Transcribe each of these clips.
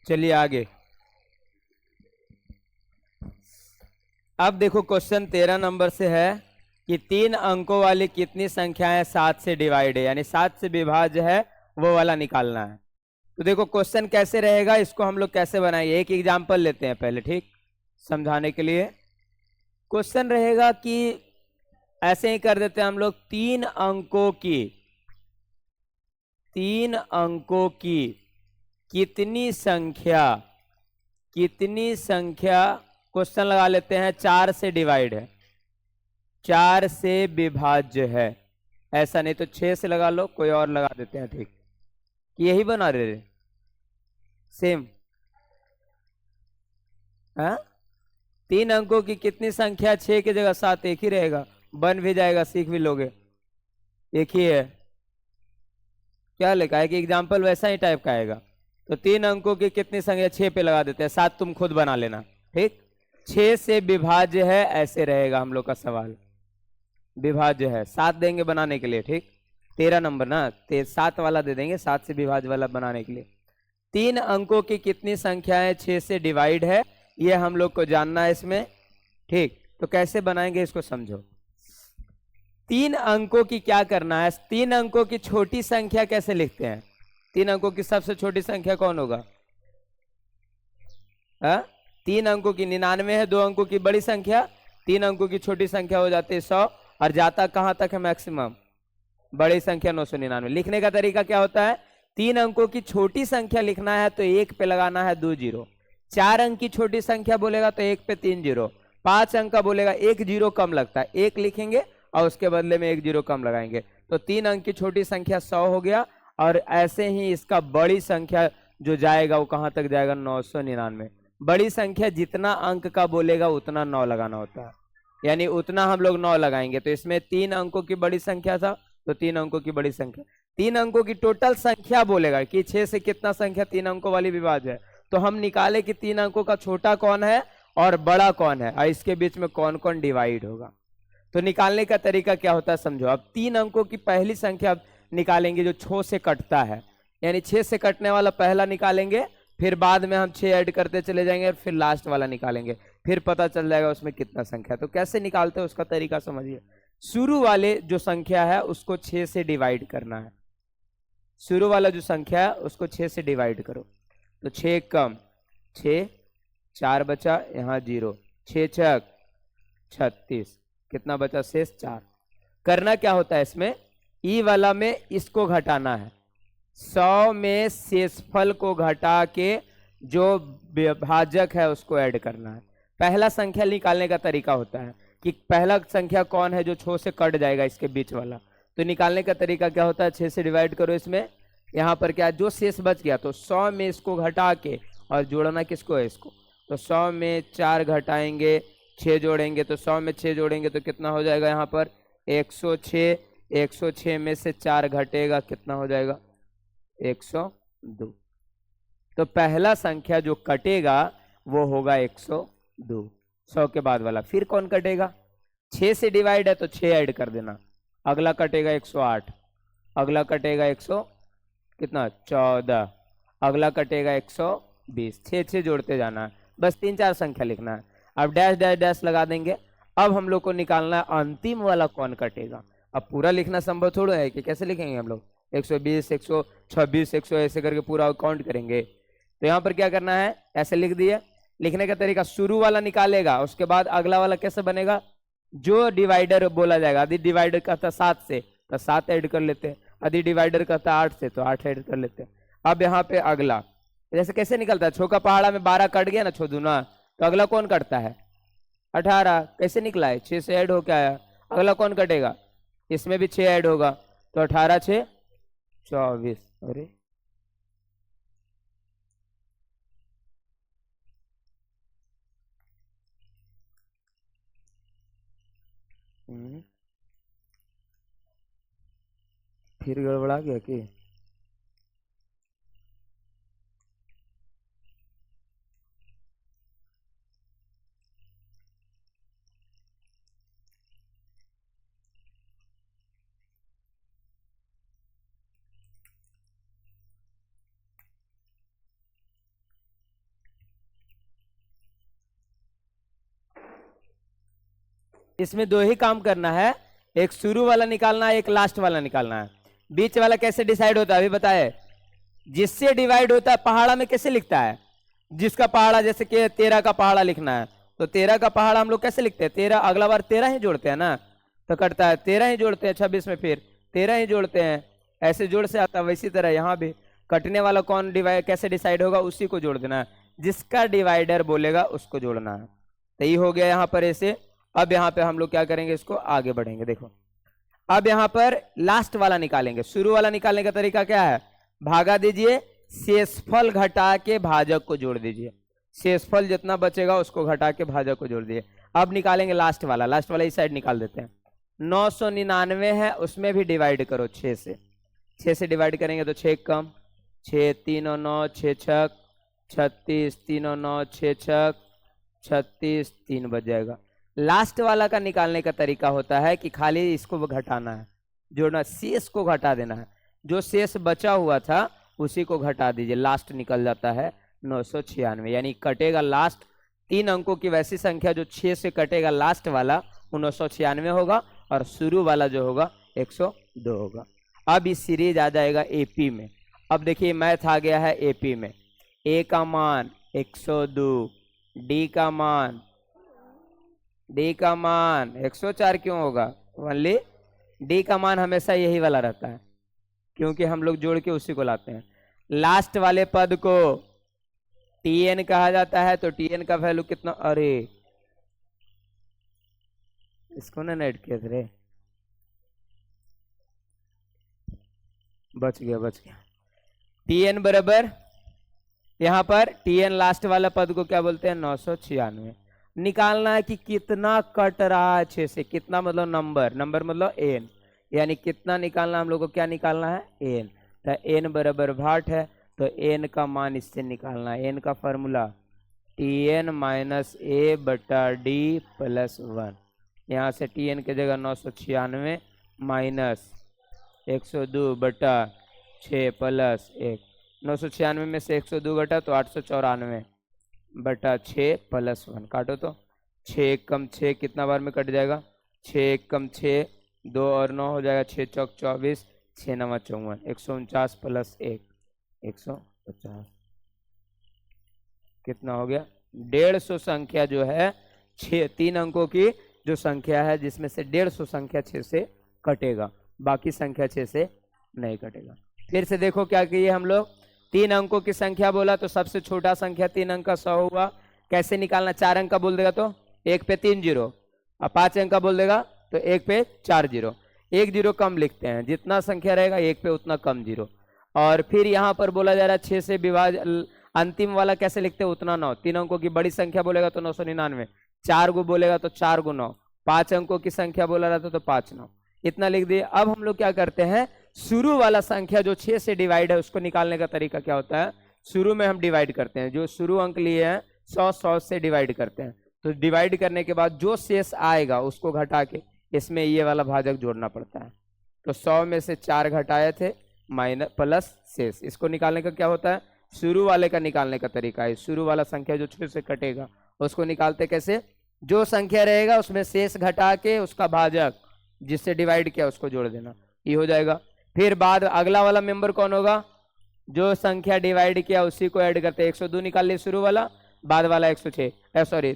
चलिए आगे। अब देखो क्वेश्चन 13 नंबर से है कि 3 अंकों वाली कितनी संख्याएं 7 से डिवाइड है, यानी 7 से विभाज्य है, वो वाला निकालना है। तो देखो क्वेश्चन कैसे रहेगा, इसको हम लोग कैसे बनाएंगे, एक एग्जाम्पल लेते हैं पहले, ठीक, समझाने के लिए। क्वेश्चन रहेगा कि ऐसे ही कर देते हैं हम लोग, 3 अंकों की कितनी संख्या क्वेश्चन लगा लेते हैं, 4 से डिवाइड है, 4 से विभाज्य है। ऐसा नहीं तो 6 से लगा लो, कोई और लगा देते हैं, ठीक, यही बना रहे सेम। हाँ, 3 अंकों की कितनी संख्या, 6 की जगह 7, एक ही रहेगा, बन भी जाएगा, सीख भी लोगे, एक ही है। क्या लिखा है कि एग्जाम्पल वैसा ही टाइप का आएगा। तो 3 अंकों की कितनी संख्या, 6 पे लगा देते हैं, 7 तुम खुद बना लेना, ठीक। 6 से विभाज्य है, ऐसे रहेगा हम लोग का सवाल, विभाज्य है, 7 देंगे बनाने के लिए, ठीक। 13 नंबर ना, 7 वाला दे देंगे, 7 से विभाज्य वाला बनाने के लिए। 3 अंकों की कितनी संख्याएं 6 से डिवाइड है, ये हम लोग को जानना है इसमें, ठीक। तो कैसे बनाएंगे इसको समझो। 3 अंकों की क्या करना है, 3 अंकों की छोटी संख्या कैसे लिखते हैं, 3 अंकों की सबसे छोटी संख्या कौन होगा, हाँ? 3 अंकों की 99 है, 2 अंकों की बड़ी संख्या, 3 अंकों की छोटी संख्या हो जाती है 100, और जाता कहां तक है मैक्सिमम, बड़ी संख्या 999। लिखने का तरीका क्या होता है, 3 अंकों की छोटी संख्या लिखना है तो 1 पे लगाना है 2 जीरो, 4 अंक की छोटी संख्या बोलेगा तो 1 पे 3 जीरो, 5 अंक का बोलेगा 1 जीरो कम लगता है, 1 लिखेंगे और उसके बदले में 1 जीरो कम लगाएंगे, तो 3 अंक की छोटी संख्या 100 हो गया। और ऐसे ही इसका बड़ी संख्या जो जाएगा वो कहां तक जाएगा, 999। बड़ी संख्या जितना अंक का बोलेगा उतना 9 लगाना होता है, यानी उतना हम लोग 9 लगाएंगे। तो इसमें 3 अंकों की बड़ी संख्या था, तो 3 अंकों की बड़ी संख्या, 3 अंकों की टोटल संख्या बोलेगा कि 6 से कितना संख्या 3 अंकों वाली विभाज्य है, तो हम निकाले कि 3 अंकों का छोटा कौन है और बड़ा कौन है, और इसके बीच में कौन कौन डिवाइड होगा। तो निकालने का तरीका क्या होता है समझो। अब 3 अंकों की पहली संख्या निकालेंगे जो 6 से कटता है, यानी 6 से कटने वाला पहला निकालेंगे, फिर बाद में हम 6 ऐड करते चले जाएंगे और फिर लास्ट वाला निकालेंगे, फिर पता चल जाएगा उसमें कितना संख्या। तो कैसे निकालते हैं उसका तरीका समझिए। शुरू वाले जो संख्या है उसको 6 से डिवाइड करना है, शुरू वाला जो संख्या है उसको 6 से डिवाइड करो, तो 6 कम 6, 4 बचा, यहाँ जीरो, 6 छक 36, कितना बचा शेष 4। करना क्या होता है इसमें, ई वाला में इसको घटाना है, 100 में शेषफल को घटा के जो विभाजक है उसको ऐड करना है। पहला संख्या निकालने का तरीका होता है कि पहला संख्या कौन है जो 6 से कट जाएगा, इसके बीच वाला। तो निकालने का तरीका क्या होता है, 6 से डिवाइड करो, इसमें यहाँ पर क्या जो शेष बच गया तो 100 में इसको घटा के, और जोड़ना किसको है इसको, तो 100 में 4 घटाएंगे, 6 जोड़ेंगे, तो 100 में 6 जोड़ेंगे तो कितना हो जाएगा यहाँ पर 106, 106 में से 4 घटेगा, कितना हो जाएगा 102। तो पहला संख्या जो कटेगा वो होगा 102, 100 के बाद वाला। फिर कौन कटेगा, 6 से डिवाइड है तो 6 ऐड कर देना, अगला कटेगा 108, अगला कटेगा 100 कितना 14, अगला कटेगा 120, 6 जोड़ते जाना है, बस 3-4 संख्या लिखना है। अब डैश डैश डैश लगा देंगे। अब हम लोग को निकालना है अंतिम वाला कौन कटेगा। अब पूरा लिखना संभव थोड़ा है कि कैसे लिखेंगे हम लोग, 120, 126, 100 ऐसे करके पूरा काउंट करेंगे। तो यहाँ पर क्या करना है, ऐसे लिख दिए। लिखने का तरीका, शुरू वाला निकालेगा, उसके बाद अगला वाला कैसे बनेगा, जो डिवाइडर बोला जाएगा, यदि डिवाइडर कहता 7 से तो 7 ऐड कर लेते हैं, यदि डिवाइडर कहता 8 से तो 8 ऐड कर लेते हैं। अब यहाँ पे अगला जैसे कैसे निकलता है, छोका पहाड़ा में 12 कट गया ना, छो दूना, तो अगला कौन कटता है 18, कैसे निकला है 6 से ऐड होके आया, अगला कौन कटेगा, इसमें भी 6 ऐड होगा, तो 18 6 24। अरे फिर गड़बड़ा गया कि, इसमें दो ही काम करना है, एक शुरू वाला निकालना है, एक लास्ट वाला निकालना है। बीच वाला कैसे डिसाइड होता है अभी बताए? जिससे डिवाइड होता है पहाड़ा में कैसे लिखता है? जिसका पहाड़ा, जैसे कि 13 का पहाड़ा लिखना है तो 13 का पहाड़ा हम लोग कैसे लिखते हैं? 13, अगला बार 13 ही जोड़ते हैं ना, तो कटता है 13 ही जोड़ते हैं, 26 में फिर 13 ही जोड़ते हैं, ऐसे जोड़ से आता है। वैसी तरह यहाँ भी कटने वाला कौन डिवाइड कैसे डिसाइड होगा, उसी को जोड़ देना है, जिसका डिवाइडर बोलेगा उसको जोड़ना है। तो ये हो गया यहाँ पर ऐसे। अब यहाँ पे हम लोग क्या करेंगे, इसको आगे बढ़ेंगे। देखो अब यहाँ पर लास्ट वाला निकालेंगे। शुरू वाला निकालने का तरीका क्या है? भागा दीजिए, शेषफल घटा के भाजक को जोड़ दीजिए, शेषफल जितना बचेगा उसको घटा के भाजक को जोड़ दीजिए। अब निकालेंगे लास्ट वाला, लास्ट वाला इस साइड निकाल देते हैं। 999 है, उसमें भी डिवाइड करो 6 से, 6 से डिवाइड करेंगे तो 6 कम 6 3 और 9 6 छक 36, 3 और 9 6 छक 36, 3 बच जाएगा। लास्ट वाला का निकालने का तरीका होता है कि खाली इसको घटाना है, जोड़ना, शेष को घटा देना है, जो शेष बचा हुआ था उसी को घटा दीजिए, लास्ट निकल जाता है 996। यानी कटेगा लास्ट 3 अंकों की वैसी संख्या जो 6 से कटेगा लास्ट वाला वो 996 होगा, और शुरू वाला जो होगा 102 होगा। अब इस सीरीज आ जाएगा एपी में। अब देखिए मैथ आ गया है एपी में। ए का मान 102, डी का मान 104 क्यों होगा? ओनली डी का मान हमेशा यही वाला रहता है, क्योंकि हम लोग जोड़ के उसी को लाते हैं। लास्ट वाले पद को टीएन कहा जाता है, तो टीएन का वैल्यू कितना? अरे इसको ना नेट किया रे, बच गया। टीएन बराबर, यहां पर टीएन लास्ट वाला पद को क्या बोलते हैं? 996। निकालना है कि कितना कट रहा है 6 से, कितना मतलब नंबर, नंबर मतलब एन, यानी कितना निकालना हम लोग को, क्या निकालना है? एन। तो एन बराबर 8 है, तो एन का मान इससे निकालना है। एन का फॉर्मूला टीएन माइनस ए बटा डी प्लस 1। यहाँ से टीएन की जगह 996 माइनस 102 बटा 6 प्लस 1। 996 में से 102 घटा तो 894 बटा 6 प्लस 1, काटो तो 6 कम 6 कितना बार में कट जाएगा? 6 कम 6, 2 और 9 हो जाएगा, 6 चौक 24, 6 नवा 54, 149 प्लस 1 150। कितना हो गया? 150 संख्या जो है 3 अंकों की जो संख्या है, जिसमें से 150 संख्या 6 से कटेगा, बाकी संख्या 6 से नहीं कटेगा। फिर से देखो क्या किए हम लोग, 3 अंकों की संख्या बोला तो सबसे छोटा संख्या 3 अंक का 100 हुआ। कैसे निकालना? 4 अंक का बोल देगा तो 1 पे 3 जीरो, और 5 अंक का बोल देगा तो 1 पे 4 जीरो, 1 जीरो कम लिखते हैं, जितना संख्या रहेगा 1 पे उतना कम जीरो। और फिर यहाँ पर बोला जा रहा है 6 से विभाजन, अंतिम वाला कैसे लिखते हैं? उतना 9। 3 अंकों की बड़ी संख्या बोलेगा तो 999, 4 को बोलेगा तो 4 को 9, 5 अंकों की संख्या बोला रहता तो 5 9, इतना लिख दिए। अब हम लोग क्या करते हैं, शुरू वाला संख्या जो 6 से डिवाइड है उसको निकालने का तरीका क्या होता है? शुरू में हम डिवाइड करते हैं, जो शुरू अंक लिए हैं 100 से डिवाइड करते हैं, तो डिवाइड करने के बाद जो शेष आएगा उसको घटा के इसमें ये वाला भाजक जोड़ना पड़ता है। तो 100 में से 4 घटाए थे माइनस प्लस शेष, इसको निकालने का क्या होता है? शुरू वाले का निकालने का तरीका है। शुरू वाला संख्या जो 6 से कटेगा उसको निकालते कैसे? जो संख्या रहेगा उसमें शेष घटा के उसका भाजक जिससे डिवाइड किया उसको जोड़ देना, ये हो जाएगा। फिर बाद अगला वाला मेंबर कौन होगा? जो संख्या डिवाइड किया उसी को ऐड करते हैं। 102 निकाल लिए शुरू वाला, बाद वाला 106, सॉरी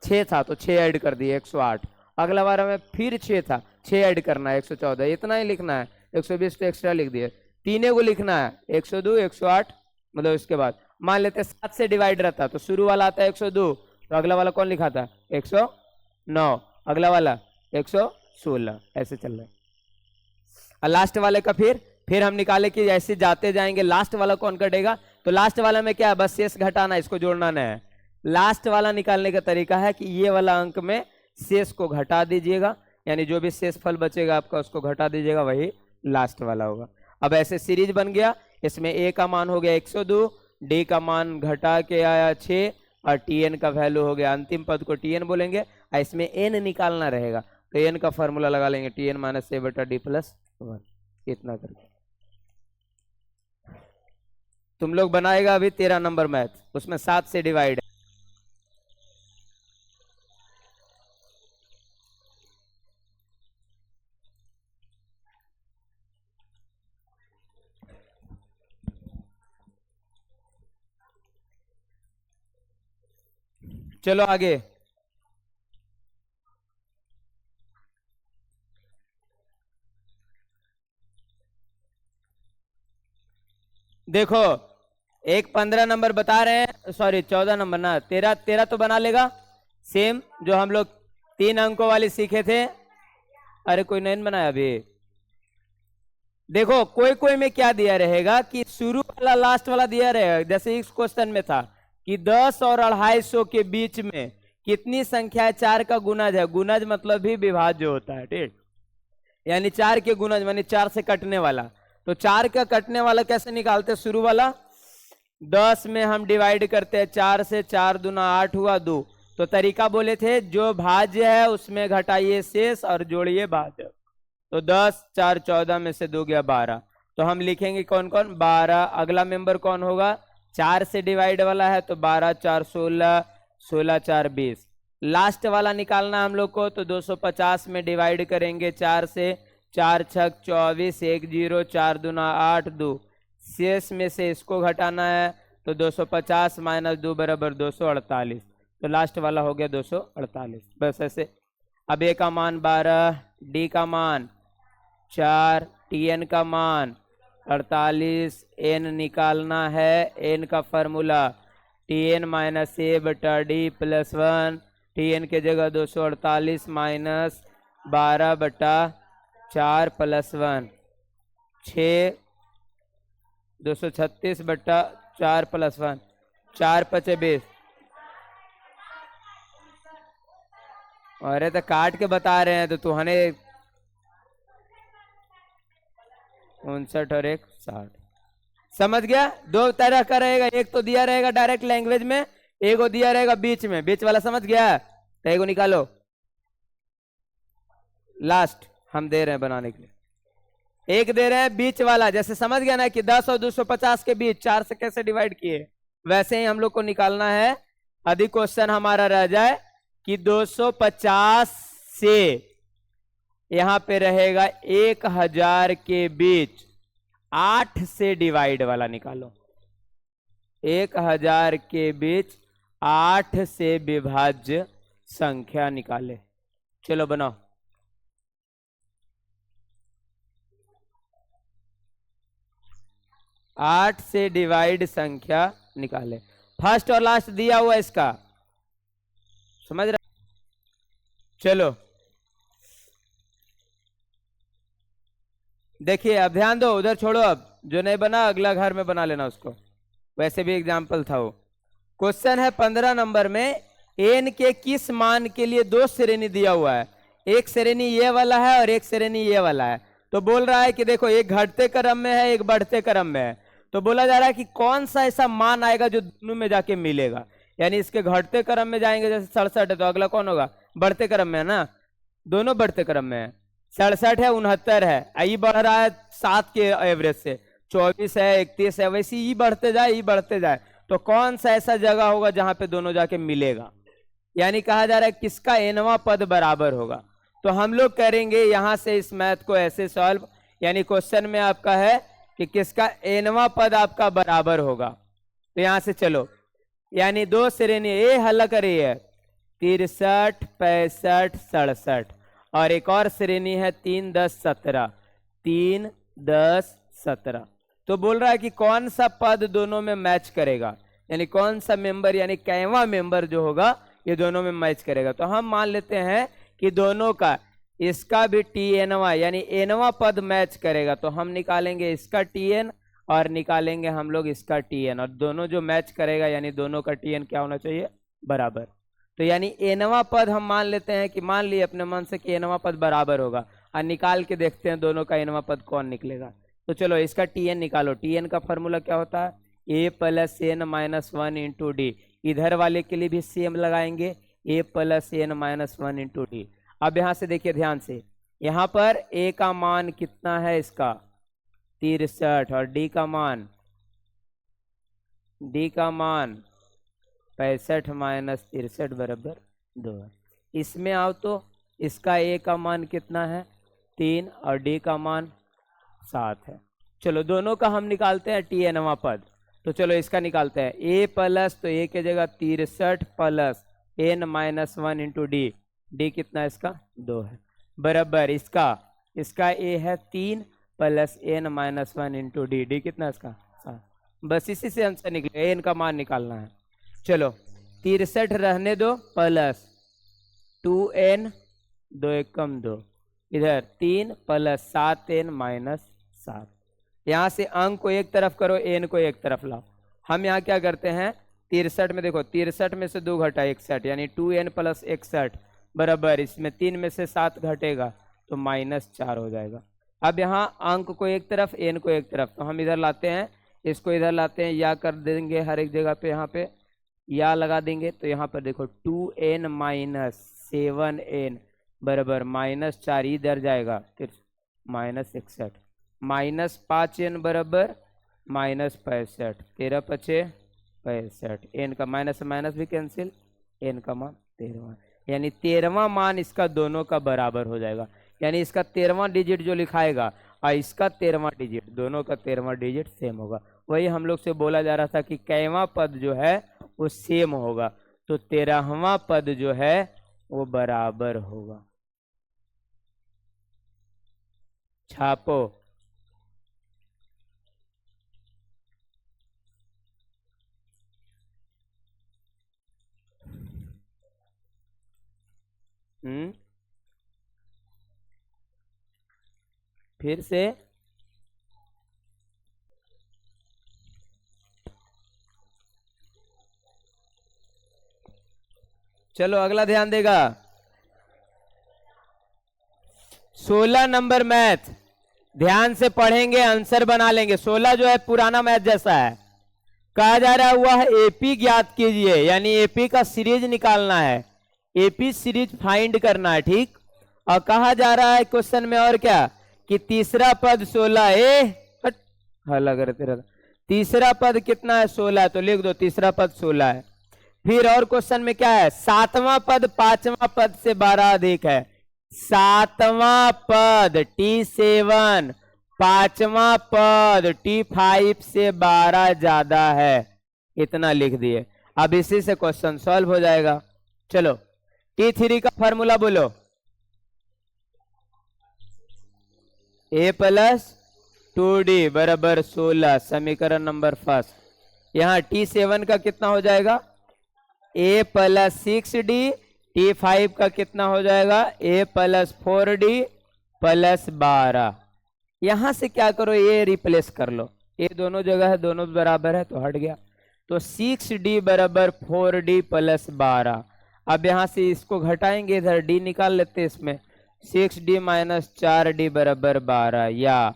6 था तो 6 ऐड कर दिए 108। अगला बार में फिर 6 था, 6 ऐड करना है 114, इतना ही लिखना है। 120 तो एक्स्ट्रा लिख दिए, तीनों को लिखना है 102 108। मतलब इसके बाद मान लेते 7 से डिवाइड रहता तो शुरू वाला आता है 102, तो अगला वाला कौन लिखा था? 109, अगला वाला 116, ऐसे चल रहा है। और लास्ट वाले का फिर हम निकाले कि ऐसे जाते जाएंगे, लास्ट वाला कौन कटेगा? तो लास्ट वाला में क्या है? बस शेष घटाना, इसको जोड़ना नहीं है। लास्ट वाला निकालने का तरीका है कि ये वाला अंक में शेष को घटा दीजिएगा, यानी जो भी शेष फल बचेगा आपका उसको घटा दीजिएगा, वही लास्ट वाला होगा। अब ऐसे सीरीज बन गया। इसमें ए का मान हो गया 102, डी का मान घटा के आया 6, और टीएन का वैल्यू हो गया, अंतिम पद को टीएन बोलेंगे, और इसमें एन निकालना रहेगा तो एन का फॉर्मूला लगा लेंगे, टीएन माइनस ए बटा डी प्लस 1, इतना करके। तुम लोग बनाएगा अभी 13 नंबर मैथ, उसमें 7 से डिवाइड है। चलो आगे। देखो एक 15 नंबर बता रहे हैं, सॉरी 14 नंबर ना, 13 13 तो बना लेगा सेम जो हम लोग 3 अंकों वाली सीखे थे। अरे कोई नहीं बनाया अभी। देखो कोई कोई में क्या दिया रहेगा कि शुरू वाला लास्ट वाला दिया रहेगा, जैसे इस क्वेश्चन में था कि 10 और 250 के बीच में कितनी संख्या है, 4 का गुणज है। गुणज मतलब भी विभाज्य होता है, ठीक, यानी 4 के गुणज मानी 4 से कटने वाला। तो 4 का कटने वाला कैसे निकालते हैं, शुरू वाला 10 में हम डिवाइड करते हैं 4 से, 4 दूना 8 हुआ 2। तो तरीका बोले थे जो भाज्य है उसमें घटाइए शेष और जोड़िए भाज्य। तो 10 4 14 में से 2 गया 12। तो हम लिखेंगे कौन कौन 12। अगला मेंबर कौन होगा, 4 से डिवाइड वाला है तो 12 4 16, 16 4 20। लास्ट वाला निकालना हम लोग को, तो 250 में डिवाइड करेंगे 4 से, 4 छक 24, 1 0, 4 दूना 8 2। शेष में से इसको घटाना है तो 250 माइनस 2 बराबर 248। तो लास्ट वाला हो गया 248। बस ऐसे। अब ए का मान 12, डी का मान 4, टी एन का मान 48, एन निकालना है। एन का फॉर्मूला टी एन माइनस ए बटा डी प्लस 1। टी एन के जगह 248 माइनस 12 बटा 4 प्लस 1 6, 236 बटा 4 प्लस 1 4 5 20। अरे तो काट के बता रहे हैं तो तुहने 59 और 1 60। समझ गया। दो तरह का रहेगा, एक तो दिया रहेगा डायरेक्ट लैंग्वेज में, एक को दिया रहेगा बीच में। बीच वाला समझ गया, तो एक को निकालो। लास्ट हम दे रहे हैं बनाने के लिए, एक दे रहे हैं बीच वाला। जैसे समझ गया ना कि 10 और 250 के बीच 4 से कैसे डिवाइड किए, वैसे ही हम लोग को निकालना है। यदि क्वेश्चन हमारा रह जाए कि 250 से यहां पे रहेगा 1000 के बीच 8 से डिवाइड वाला निकालो। 1000 के बीच 8 से विभाज्य संख्या निकाले। चलो बनाओ। आठ से डिवाइड संख्या निकाले। फर्स्ट और लास्ट दिया हुआ इसका, समझ रहे। चलो देखिए, अब ध्यान दो, उधर छोड़ो। अब जो नहीं बना अगला घर में बना लेना उसको, वैसे भी एग्जाम्पल था वो। क्वेश्चन है 15 नंबर में, एन के किस मान के लिए 2 श्रेणी दिया हुआ है। एक श्रेणी ये वाला है और एक श्रेणी ये वाला है। तो बोल रहा है कि देखो एक घटते क्रम में है, एक बढ़ते क्रम में है। तो बोला जा रहा है कि कौन सा ऐसा मान आएगा जो दोनों में जाके मिलेगा। यानी इसके घटते क्रम में जाएंगे, जैसे 67 है तो अगला कौन होगा, बढ़ते क्रम में है ना, दोनों बढ़ते क्रम में है। 67 है, 69 है, ई बढ़ रहा है 7 के एवरेज से, 24 है, 31 है, वैसे ई बढ़ते जाए, ई बढ़ते जाए। तो कौन सा ऐसा जगह होगा जहां पे दोनों जाके मिलेगा। यानी कहा जा रहा है किसका एनवां पद बराबर होगा। तो हम लोग करेंगे यहां से इस मैथ को ऐसे सॉल्व। यानी क्वेश्चन में आपका है कि किसका एनवां पद आपका बराबर होगा। तो यहां से चलो, यानी 2 श्रेणी ए हल करिए 63 65 67, और एक और श्रेणी है 3 10 17, 3 10 17। तो बोल रहा है कि कौन सा पद दोनों में मैच करेगा, यानी कौन सा मेंबर, यानी कैवा मेंबर जो होगा ये दोनों में मैच करेगा। तो हम मान लेते हैं कि दोनों का, इसका भी टी एनवा यानी एनवा पद मैच करेगा। तो हम निकालेंगे इसका टी एन और निकालेंगे हम लोग इसका टी एन, और दोनों जो मैच करेगा यानी दोनों का टी एन क्या होना चाहिए, बराबर। तो यानी एनवा पद हम मान लेते हैं कि मान लिए अपने मन से कि एनवा पद बराबर होगा, और निकाल के देखते हैं दोनों का एनवा पद कौन निकलेगा। तो चलो इसका टी एन निकालो। टी एन का फॉर्मूला क्या होता है, A plus N minus 1 into D. इधर वाले के लिए भी सेम लगाएंगे, A plus N minus 1 into D. अब यहां से देखिए ध्यान से, यहां पर ए का मान कितना है इसका 63, और डी का मान 65 माइनस 63 बराबर 2 है। इसमें आओ तो इसका ए का मान कितना है 3 और डी का मान 7 है। चलो दोनों का हम निकालते हैं टी एनवा पद। तो चलो इसका निकालते हैं, ए प्लस, तो ए के जगह 63 plus n minus one into D, D कितना है इसका 2 है, बराबर इसका a है 3 plus n minus one into D, D कितना है इसका 7। बस इसी से आंसर निकले, n का मान निकालना है। चलो 63 रहने दो प्लस 2n, 2 एक कम 2, इधर 3 प्लस 7n माइनस 7। यहाँ से अंक को एक तरफ करो, n को एक तरफ लाओ। हम यहाँ क्या करते हैं 63 में, देखो 63 में से 2 घटा 61, यानी 2n प्लस 61 बराबर, इसमें 3 में से 7 घटेगा तो -4 हो जाएगा। अब यहाँ अंक को एक तरफ, n को एक तरफ, तो हम इधर लाते हैं, इसको इधर लाते हैं, या कर देंगे हर एक जगह पे, यहाँ पे या लगा देंगे। तो यहाँ पर देखो 2n माइनस 7n बराबर -4, इधर जाएगा फिर -61, माइनस 5n बराबर -65, 13 पचे 65, n का माइनस माइनस भी कैंसिल, n का मान 13, यानी 13वां मान इसका दोनों का बराबर हो जाएगा। यानी इसका 13वां डिजिट जो लिखाएगा और इसका 13वां डिजिट, दोनों का 13वां डिजिट सेम होगा। वही हम लोग से बोला जा रहा था कि कैवां पद जो है वो सेम होगा, तो 13वां पद जो है वो बराबर होगा। छापो। फिर से चलो अगला ध्यान देगा, 16 नंबर मैथ, ध्यान से पढ़ेंगे आंसर बना लेंगे। 16 जो है पुराना मैथ जैसा है, कहा जा रहा है वह एपी ज्ञात कीजिए, यानी एपी का सीरीज निकालना है, एपी सीरीज फाइंड करना है, ठीक। और कहा जा रहा है क्वेश्चन में और क्या कि तीसरा पद 16 हल्ला करते रहता, तीसरा पद कितना है 16, तो लिख दो तीसरा पद 16 है। फिर और क्वेश्चन में क्या है, सातवां पद पांचवां पद से 12 अधिक है, सातवां पद T7 पांचवां पद T5 से 12 ज्यादा है, इतना लिख दिए। अब इसी से क्वेश्चन सॉल्व हो जाएगा। चलो T3 का फॉर्मूला बोलो, a प्लस 2d बराबर 16, समीकरण नंबर फर्स्ट। यहाँ T7 का कितना हो जाएगा, a प्लस 6d, T5 का कितना हो जाएगा, a प्लस 4d प्लस 12। यहां से क्या करो, ये रिप्लेस कर लो, ये दोनों जगह है, दोनों बराबर है तो हट गया, तो 6d बराबर 4d प्लस 12। अब यहां से इसको घटाएंगे, इधर d निकाल लेते हैं, इसमें 6d माइनस 4d बराबर 12, या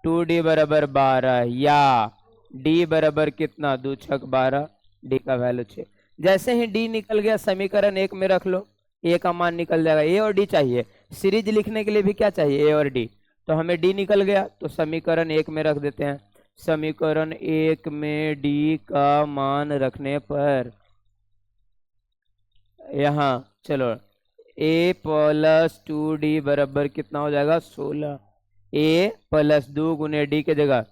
2d बराबर 12, या d बराबर कितना 2 छक 12, d का वैल्यू 6। जैसे ही d निकल गया समीकरण 1 में रख लो, a का मान निकल जाएगा। a और d चाहिए, सीरीज लिखने के लिए भी क्या चाहिए, a और d, तो हमें d निकल गया, तो समीकरण 1 में रख देते हैं। समीकरण 1 में d का मान रखने पर यहाँ चलो a प्लस 2d बराबर कितना हो जाएगा 16, a प्लस 2 गुने d के जगह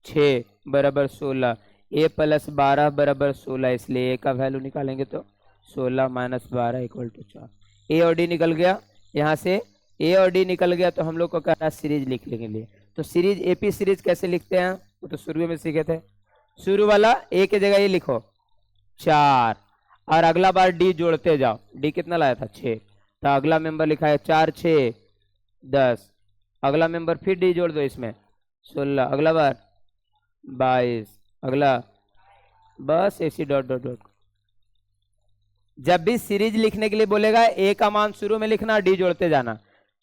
6 बराबर 16, a प्लस 12 बराबर 16, इसलिए a का वैल्यू निकालेंगे तो 16 माइनस 12 इक्वल टू 4। a और d निकल गया, यहाँ से a और d निकल गया, तो हम लोग को कहा सीरीज लिख लेंगे। तो सीरीज एपी सीरीज कैसे लिखते हैं वो तो शुरू में सीखे थे, शुरू वाला a की जगह ये लिखो 4, और अगला बार d जोड़ते जाओ, d कितना लाया था 6, तो अगला मेंबर लिखा है 4 6 10, अगला मेंबर फिर d जोड़ दो इसमें 16, अगला बार 22, अगला बस ऐसी डॉट डॉट डॉट। जब भी सीरीज लिखने के लिए बोलेगा a का मान शुरू में लिखना, d जोड़ते जाना।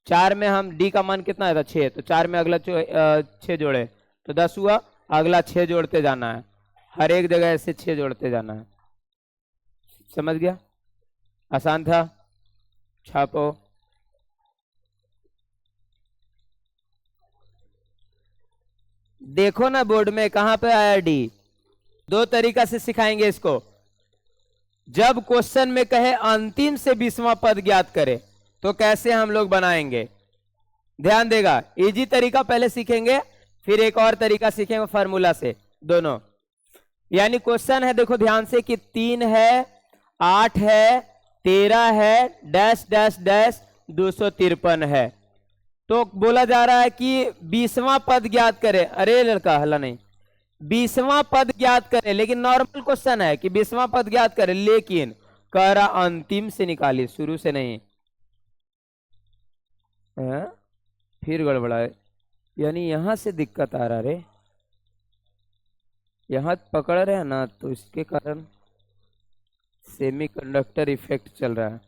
4 में हम d का मान कितना आया था 6, तो 4 में अगला 6 जोड़े तो 10 हुआ, अगला 6 जोड़ते जाना है, हर एक जगह ऐसे 6 जोड़ते जाना है। समझ गया, आसान था। छापो। देखो ना बोर्ड में कहां पे आया d, दो तरीका से सिखाएंगे इसको। जब क्वेश्चन में कहे अंतिम से 20वां पद ज्ञात करे तो कैसे हम लोग बनाएंगे, ध्यान देगा। इजी तरीका पहले सीखेंगे, फिर एक और तरीका सीखेंगे फार्मूला से, दोनों। यानी क्वेश्चन है देखो ध्यान से कि 3 है 8 है 13 है डैश डैश डैश 253 है। तो बोला जा रहा है कि 20वां पद ज्ञात करे। अरे लड़का हल्ला नहीं, 20वां पद ज्ञात करे, लेकिन नॉर्मल क्वेश्चन है कि 20वां पद ज्ञात करे, लेकिन कह रहा अंतिम से निकालिए, शुरू से नहीं है? फिर गड़बड़ा है, यानी यहां से दिक्कत आ रहा रे, यहां पकड़ रहे हैं ना, तो इसके कारण सेमीकंडक्टर इफेक्ट चल रहा है।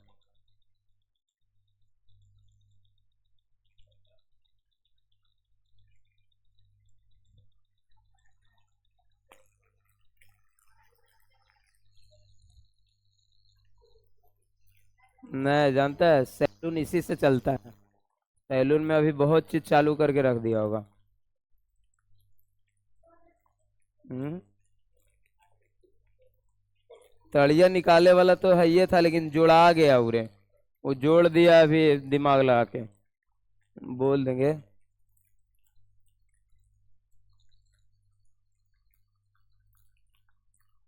नहीं जानता है, सैलून इसी से चलता है। सैलून में अभी बहुत चीज चालू करके रख दिया होगा। हम्म तड़िया निकाले वाला तो है ये था, लेकिन जोड़ा गया उरे, वो जोड़ दिया अभी दिमाग लगा के, बोल देंगे।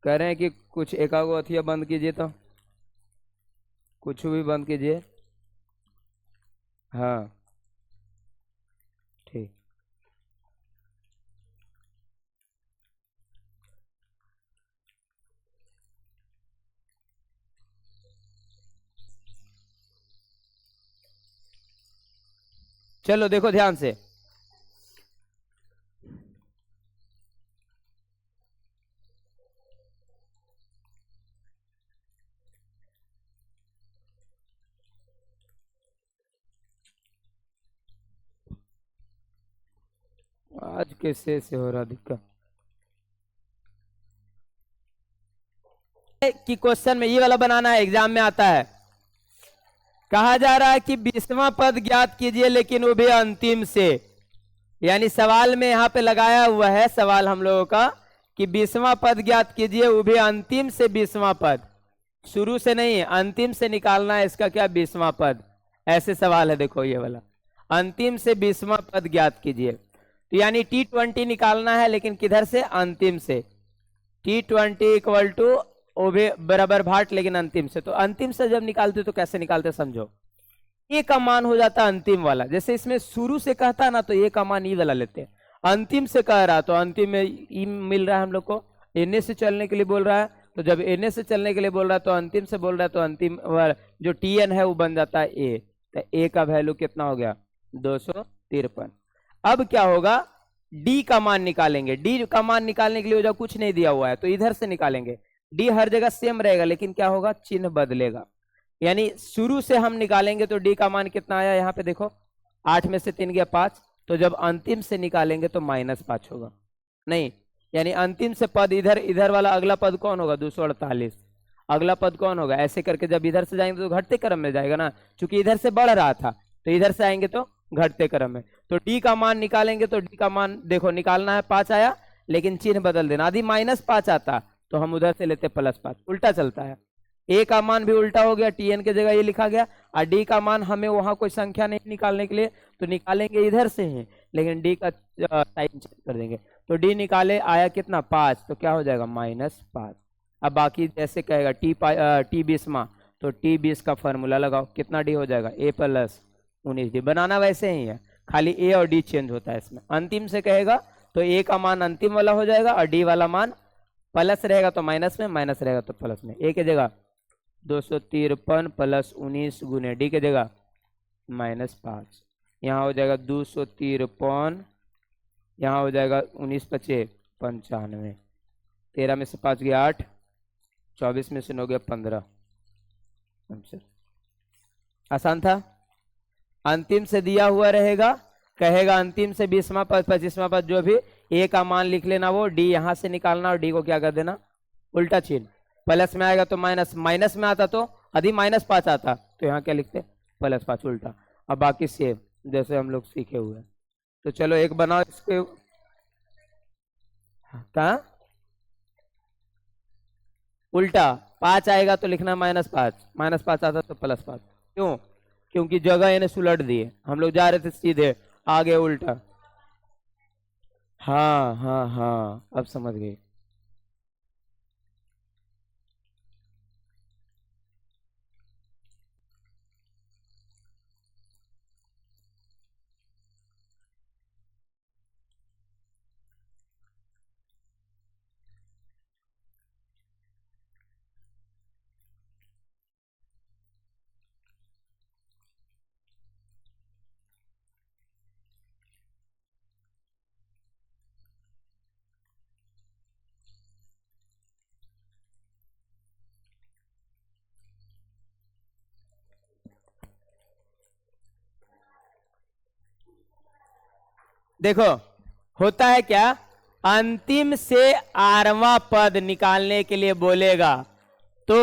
कह रहे हैं कि कुछ एकागो अथिया बंद कीजिए, तो कुछ भी बंद कीजिए। हाँ ठीक। चलो देखो ध्यान से, आज कैसे से हो रहा दिक्कत कि क्वेश्चन में ये वाला बनाना है, एग्जाम में आता है। कहा जा रहा है कि 20वां पद ज्ञात कीजिए, लेकिन वो भी अंतिम से। यानी सवाल में यहाँ पे लगाया हुआ है, सवाल हम लोगों का कि 20वां पद ज्ञात कीजिए, वो भी अंतिम से 20वां पद, शुरू से नहीं, अंतिम से निकालना है इसका क्या 20वां पद। ऐसे सवाल है, देखो ये वाला, अंतिम से 20वां पद ज्ञात कीजिए। तो यानी T20 निकालना है, लेकिन किधर से, अंतिम से। T20 इक्वल टू ओबे बराबर भाट, लेकिन अंतिम से। तो अंतिम से जब निकालते तो कैसे निकालते समझो, ए का मान हो जाता अंतिम वाला, जैसे इसमें शुरू से कहता ना तो ए का मान ई वाला लेते हैं, अंतिम से कह रहा तो अंतिम में ई मिल रहा है हम लोग को, एनए से चलने के लिए बोल रहा है, तो जब एनए से चलने के लिए बोल रहा है तो अंतिम से बोल रहा है, तो अंतिम जो टीएन है वो बन जाता है ए। तो ए का वैल्यू कितना हो गया 253। अब क्या होगा, डी का मान निकालेंगे। डी का मान निकालने के लिए जो कुछ नहीं दिया हुआ है तो इधर से निकालेंगे। डी हर जगह सेम रहेगा, लेकिन क्या होगा, चिन्ह बदलेगा। यानी शुरू से हम निकालेंगे तो डी का मान कितना आया, यहाँ पे देखो 8 में से 3 गया 5, तो जब अंतिम से निकालेंगे तो -5 होगा। नहीं, यानी अंतिम से पद इधर, इधर वाला अगला पद कौन होगा 248, अगला पद कौन होगा, ऐसे करके जब इधर से जाएंगे तो घटते क्रम में जाएगा ना, क्योंकि इधर से बढ़ रहा था, तो इधर से आएंगे तो घटते क्रम में। तो डी का मान निकालेंगे तो डी का मान देखो निकालना है 5 आया, लेकिन चिन्ह बदल देना, यदि -5 आता तो हम उधर से लेते +5, उल्टा चलता है। ए का मान भी उल्टा हो गया, टीएन की जगह ये लिखा गया, और डी का मान हमें वहां कोई संख्या नहीं निकालने के लिए, तो निकालेंगे इधर से ही, लेकिन डी का साइन चेंज कर देंगे। तो डी निकाले आया कितना 5, तो क्या हो जाएगा -5। अब बाकी जैसे कहेगा टी 20वां, तो टी 20 का फॉर्मूला लगाओ, कितना डी हो जाएगा a + 19d। बनाना वैसे ही है, खाली ए और डी चेंज होता है इसमें। अंतिम से कहेगा तो ए का मान अंतिम वाला हो जाएगा, और डी वाला मान प्लस रहेगा तो माइनस में, माइनस रहेगा तो प्लस में। ए की जगह 253 + 19 गुने डी की जगह -5, यहाँ हो जाएगा 253, यहाँ हो जाएगा 19 × 5 = 95, 13 में से 5 गया 8, 24 में से 9 गया 15 आंसर। आसान था। अंतिम से दिया हुआ रहेगा, कहेगा अंतिम से 20वां पद 25वां पद जो भी, ए का मान लिख लेना, वो डी यहां से निकालना और डी को क्या कर देना उल्टा चिन्ह, प्लस में आएगा तो माइनस, माइनस में आता तो यदि -5 आता तो यहाँ क्या लिखते +5 उल्टा। अब बाकी सेम जैसे हम लोग सीखे हुए हैं। तो चलो एक बनाओ इसके, कहा उल्टा 5 आएगा तो लिखना -5, -5 आता तो +5। क्यों, क्योंकि जगह इन्हें सुलट दिए, हम लोग जा रहे थे सीधे, आगे उल्टा। हाँ हाँ हाँ, अब समझ गए। देखो होता है क्या, अंतिम से आरवां पद निकालने के लिए बोलेगा तो,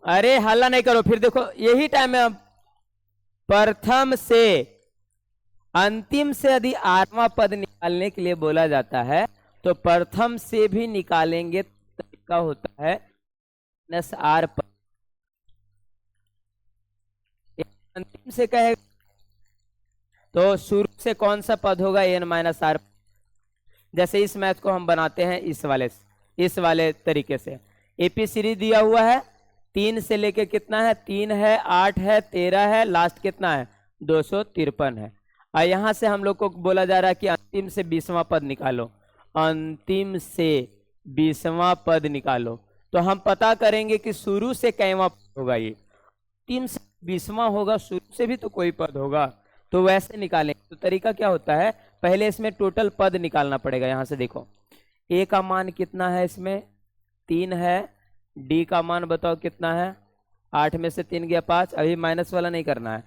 अरे हल्ला नहीं करो, फिर देखो यही टाइम है। अब प्रथम से अंतिम से यदि आठवां पद निकालने के लिए बोला जाता है तो प्रथम से भी निकालेंगे तो तरीका होता है -r पद। अंतिम से कहेगा तो शुरू से कौन सा पद होगा, n-r। जैसे इस मैथ को हम बनाते हैं इस वाले तरीके से। एपी सीरीज दिया हुआ है 3 से लेके कितना है, 3 है, 8 है, 13 है, लास्ट कितना है 253 है। और यहां से हम लोग को बोला जा रहा है कि अंतिम से 20वां पद निकालो, अंतिम से 20वां पद निकालो। तो हम पता करेंगे कि शुरू से कैवा पद होगा, ये अंतिम से 20वां होगा, शुरू से भी तो कोई पद होगा, तो वैसे निकालेंगे। तो तरीका क्या होता है, पहले इसमें टोटल पद निकालना पड़ेगा। यहां से देखो ए का मान कितना है, इसमें 3 है, डी का मान बताओ कितना है, 8 में से 3 गया 5। अभी माइनस वाला नहीं करना है,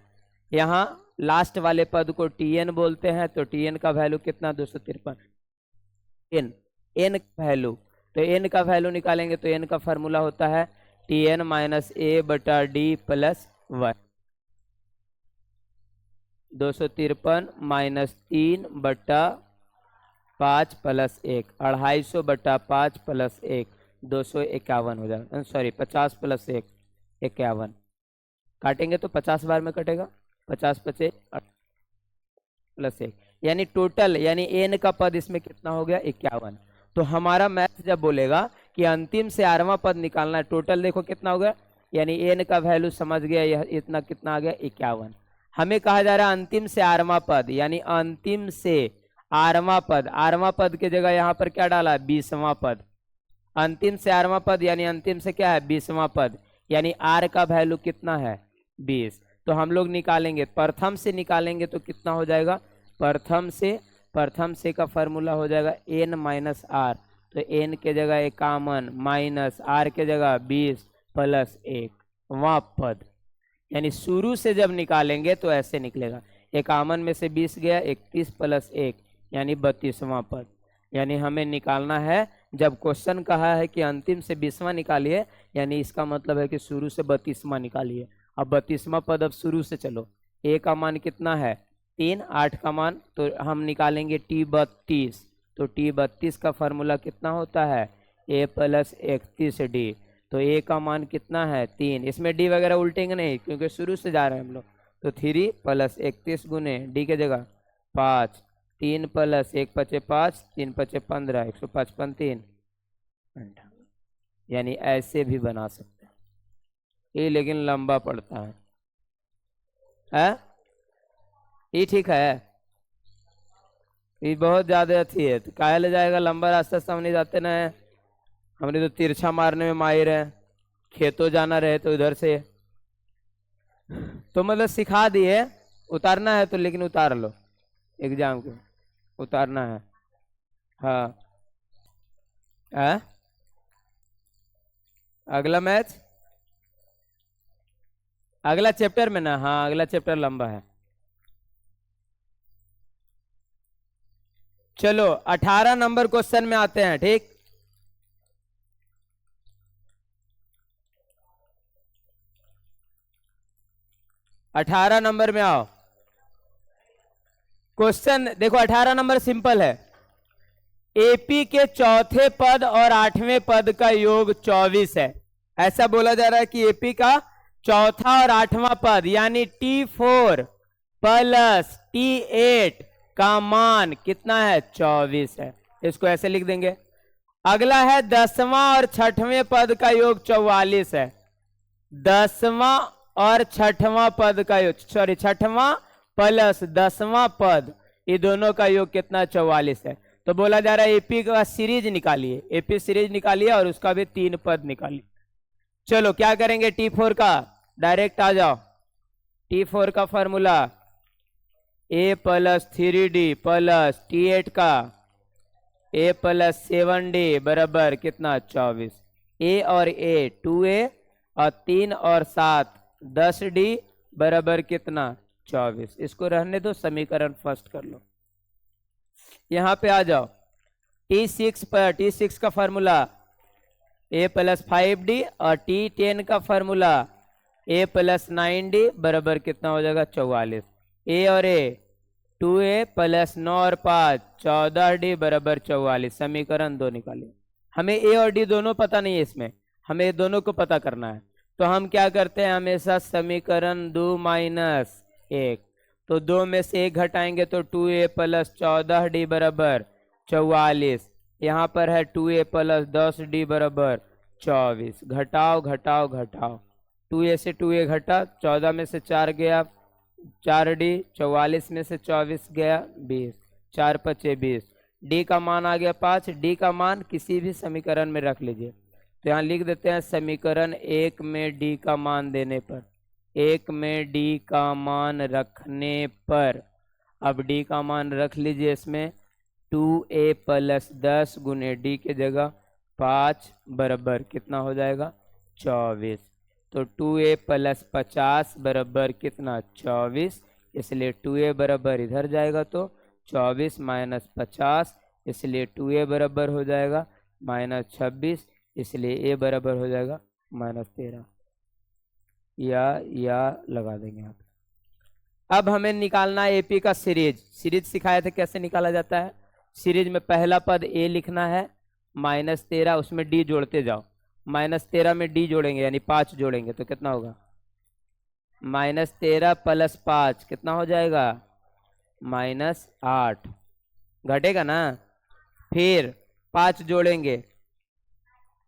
यहाँ लास्ट वाले पद को टीएन बोलते हैं, तो टीएन का वैल्यू कितना 253। एन का वैल्यू, तो एन का वैल्यू निकालेंगे तो एन का फार्मूला होता है टीएन माइनस ए बटा डी प्लस 1। 253 माइनस 3 बटा 5 प्लस 1, 250 बटा 5 प्लस 1, 251 हो जाएगा। सॉरी 50 प्लस 1 51, काटेंगे तो 50 बार में कटेगा, 50 पचे प्लस 1, यानी टोटल यानी एन का पद इसमें कितना हो गया 51। तो हमारा मैथ जब बोलेगा कि अंतिम से 8वां पद निकालना है, टोटल देखो कितना हो गया, यानी एन का वैल्यू समझ गया, यह इतना कितना आ गया 51। हमें कहा जा रहा है अंतिम से 8वां पद, यानी अंतिम से 8वां पद, 8वां पद के जगह यहाँ पर क्या डाला 20वां पद। अंतिम से 8वां पद यानी अंतिम से क्या है 20वां पद, यानी आर का वैल्यू कितना है 20। तो हम लोग निकालेंगे, प्रथम से निकालेंगे तो कितना हो जाएगा, प्रथम से का फॉर्मूला हो जाएगा n माइनस आर। तो n के जगह 51 माइनस आर के जगह 20 प्लस 1 वां पद, यानी शुरू से जब निकालेंगे तो ऐसे निकलेगा 51 में से 20 गया 31 प्लस 1 यानी 32वां पद। यानी हमें निकालना है, जब क्वेश्चन कहा है कि अंतिम से 20वां निकालिए, यानी इसका मतलब है कि शुरू से 32वां निकालिए। अब 32वां पद अब शुरू से चलो, ए का मान कितना है 3, 8 का मान, तो हम निकालेंगे T32। तो T32 का फार्मूला कितना होता है a प्लस 31 डी। तो a का मान कितना है 3, इसमें d वगैरह उल्टेंगे नहीं क्योंकि शुरू से जा रहे हैं हम लोग। तो 3 प्लस 31 गुने d के जगह 5, 3 प्लस 1 पचे 5, 3 पचे 15, 155 3, यानी ऐसे भी बना सकते हैं ये, लेकिन लंबा पड़ता है। ये ठीक है, ये बहुत ज्यादा अच्छी है, तो काहे ले जाएगा, लंबा रास्ता से हम नहीं जाते ना, हमने तो तिरछा मारने में माहिर है, खेतों जाना रहे तो इधर से, तो मतलब सिखा दिए, उतारना है तो लेकिन उतार लो, एग्जाम के उतारना है। हाँ अगला मैच, अगला चैप्टर में ना, हाँ अगला चैप्टर लंबा है। चलो 18 नंबर क्वेश्चन में आते हैं, ठीक। अठारह नंबर में आओ, क्वेश्चन देखो 18 नंबर सिंपल है। एपी के चौथे पद और 8वें पद का योग 24 है। ऐसा बोला जा रहा है कि एपी का चौथा और 8वां पद यानी T4 प्लस T8 का मान कितना है 24 है। इसको ऐसे लिख देंगे। अगला है 10वां और 6वें पद का योग 44 है। 10वां और 6वां पद का योग, सॉरी 6वां प्लस 10वां पद, ये दोनों का योग कितना 44 है। तो बोला जा रहा है एपी का सीरीज निकालिए, एपी सीरीज निकालिए और उसका भी 3 पद निकालिए। चलो क्या करेंगे, T4 का डायरेक्ट आ जाओ। T4 का formula a plus 3d plus T8 का a प्लस 7d बराबर कितना 24। a और a 2a और 3 और 7 10d बराबर कितना 24। इसको रहने दो, समीकरण फर्स्ट कर लो। यहाँ पे आ जाओ, T6 पर, T6 का फॉर्मूला A प्लस 5D और T10 का फॉर्मूला A प्लस 9D बराबर कितना हो जाएगा 44। A और A 2A प्लस 9 और 5 14D बराबर 44। समीकरण 2 निकालिए। हमें A और D दोनों पता नहीं है, इसमें हमें दोनों को पता करना है। तो हम क्या करते हैं हमेशा, समीकरण 2 माइनस 1, तो 2 में से 1 घटाएंगे तो 2A प्लस 14D बराबर 44। यहाँ पर है 2A प्लस 10D बराबर 24। घटाओ घटाओ घटाओ, 2A से 2A घटा, 14 में से 4 गया 4D, 44 में से 24 गया 20, 4 पचे 20। D का मान आ गया 5। D का मान किसी भी समीकरण में रख लीजिए। तो यहाँ लिख देते हैं समीकरण 1 में D का मान देने पर, 1 में D का मान रखने पर, अब D का मान रख लीजिए इसमें 2A प्लस 10 गुने D के जगह 5 बराबर कितना हो जाएगा 24। तो 2A प्लस 50 बराबर कितना 24, इसलिए 2A बराबर इधर जाएगा तो 24 माइनस 50, इसलिए 2A बराबर हो जाएगा माइनस 26, इसलिए A बराबर हो जाएगा माइनस 13। या लगा देंगे आप। अब हमें निकालना है AP का सीरीज। सीरीज सिखाए थे कैसे निकाला जाता है। सीरीज में पहला पद A लिखना है, माइनस 13, उसमें D जोड़ते जाओ। माइनस 13 में D जोड़ेंगे यानी 5 जोड़ेंगे तो कितना होगा, माइनस 13 प्लस 5 कितना हो जाएगा माइनस 8, घटेगा ना। फिर 5 जोड़ेंगे